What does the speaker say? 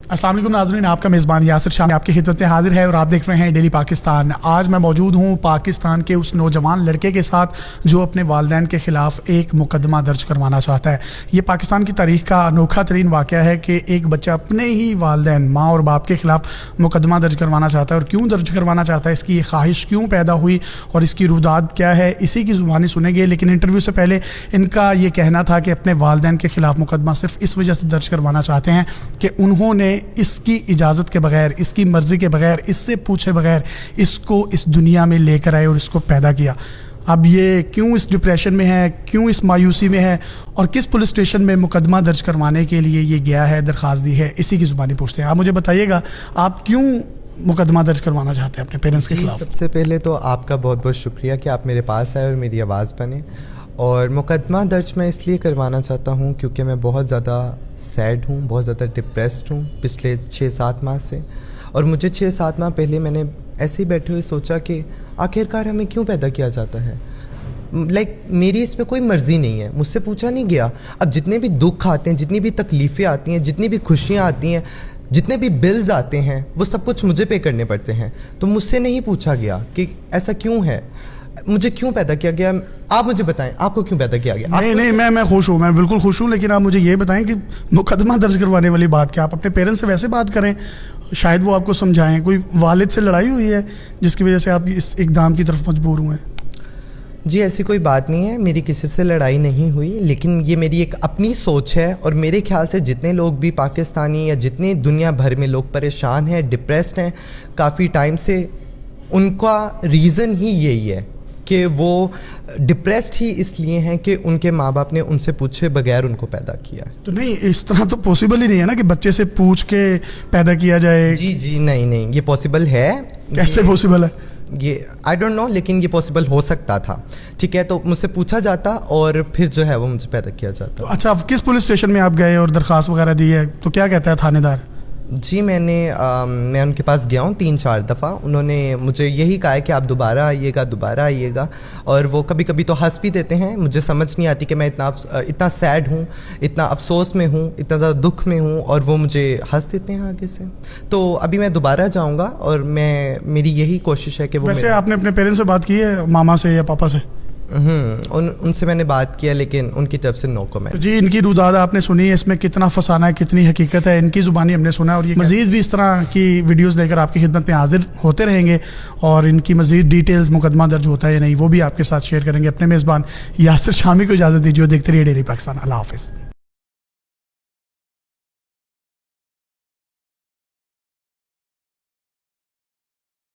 अस्सलाम वालेकुम नाज़रीन, आपका मेज़बान यासिर शामी आपकी खिदमत में हाजिर है और आप देख रहे हैं डेली पाकिस्तान। आज मैं मौजूद हूँ पाकिस्तान के उस नौजवान लड़के के साथ जो अपने वालिदैन के ख़िलाफ़ एक मुकदमा दर्ज करवाना चाहता है। ये पाकिस्तान की तारीख़ का अनोखा तरीन वाक़या है कि एक बच्चा अपने ही वालिदैन माँ और बाप के ख़िलाफ़ मुकदमा दर्ज करवाना चाहता है। और क्यों दर्ज करवाना चाहता है, इसकी ये ख्वाहिश क्यों पैदा हुई और इसकी रुदात क्या है, इसी की ज़ुबानी सुनेंगे। लेकिन इंटरव्यू से पहले इनका ये कहना था कि अपने वालिदैन के ख़िलाफ़ मुकदमा सिर्फ इस वजह से दर्ज करवाना चाहते हैं कि उन्होंने इसकी इजाज़त के बगैर, इसकी मर्ज़ी के बगैर, इससे पूछे बगैर इसको इस दुनिया में लेकर आए और इसको पैदा किया। अब ये क्यों इस डिप्रेशन में है, क्यों इस मायूसी में है और किस पुलिस स्टेशन में मुकदमा दर्ज करवाने के लिए ये गया है, दरख्वास्त दी है, इसी की ज़ुबानी पूछते हैं। आप मुझे बताइएगा, आप क्यों मुकदमा दर्ज करवाना चाहते हैं अपने पेरेंट्स के खिलाफ? सबसे पहले तो आपका बहुत बहुत शुक्रिया कि आप मेरे पास आए और मेरी आवाज़ बने। और मुकदमा दर्ज मैं इसलिए करवाना चाहता हूँ क्योंकि मैं बहुत ज़्यादा सैड हूँ, बहुत ज़्यादा डिप्रेस्ड हूँ पिछले 6-7 माह से। और मुझे 6-7 माह पहले मैंने ऐसे ही बैठे हुए सोचा कि आखिरकार हमें क्यों पैदा किया जाता है। मेरी इसमें कोई मर्ज़ी नहीं है, मुझसे पूछा नहीं गया। अब जितने भी दुख आते हैं, जितनी भी तकलीफ़ें आती हैं, जितनी भी खुशियाँ आती हैं, जितने भी बिल्स आते हैं, वो सब कुछ मुझे पे करने पड़ते हैं। तो मुझसे नहीं पूछा गया कि ऐसा क्यों है, मुझे क्यों पैदा किया गया। आप मुझे बताएं, आपको क्यों पैदा किया गया? नहीं, मैं खुश हूँ, मैं बिल्कुल खुश हूँ। लेकिन आप मुझे ये बताएं कि मुकदमा दर्ज करवाने वाली बात क्या, आप अपने पेरेंट्स से वैसे बात करें, शायद वो आपको समझाएं। कोई वालिद से लड़ाई हुई है जिसकी वजह से आप इस इक़दाम की तरफ मजबूर हुए? जी ऐसी कोई बात नहीं है, मेरी किसी से लड़ाई नहीं हुई। लेकिन ये मेरी एक अपनी सोच है और मेरे ख्याल से जितने लोग भी पाकिस्तानी या जितने दुनिया भर में लोग परेशान हैं, डिप्रेस्ड हैं काफ़ी टाइम से, उनका रीज़न ही यही है कि वो डिप्रेस्ड ही इसलिए हैं कि उनके माँ बाप ने उनसे पूछे बगैर उनको पैदा किया। तो नहीं, इस तरह तो पॉसिबल ही नहीं है ना कि बच्चे से पूछ के पैदा किया जाए। जी नहीं, ये पॉसिबल है। कैसे पॉसिबल है ये आई डोंट नो, लेकिन ये पॉसिबल हो सकता था। ठीक है, तो मुझसे पूछा जाता और फिर जो है वो मुझे पैदा किया जाता। तो अच्छा, किस पुलिस स्टेशन में आप गए और दरख्वास्त वगैरह दी है, तो क्या कहता है थानेदार? जी मैं उनके पास गया हूँ 3-4 दफ़ा। उन्होंने मुझे यही कहा है कि आप दोबारा आइएगा। और वो कभी कभी तो हंस भी देते हैं। मुझे समझ नहीं आती कि मैं इतना सैड हूँ, इतना अफसोस में हूँ, इतना ज़्यादा दुख में हूँ, और वो मुझे हंस देते हैं आगे से। तो अभी मैं दोबारा जाऊँगा और मेरी यही कोशिश है कि वो। वैसे आपने अपने पेरेंट्स से बात की है, मामा से या पापा से? उनसे मैंने बात किया, लेकिन उनकी तरफ से नो कमेंट। तो जी, इनकी रुदाद आपने सुनी है, इसमें कितना फसाना है, कितनी हकीकत है, इनकी ज़ुबानी हमने सुना है। और ये मज़ीद भी इस तरह की वीडियोस लेकर आपकी खिदमत में हाजिर होते रहेंगे और इनकी मज़ीद डिटेल्स, मुकदमा दर्ज होता है या नहीं, वो भी आपके साथ शेयर करेंगे। अपने मेज़बान यासिर शामी को इजाज़त दीजिए। देखते रहिए डेली पाकिस्तान। अल्लाह हाफ़िज़।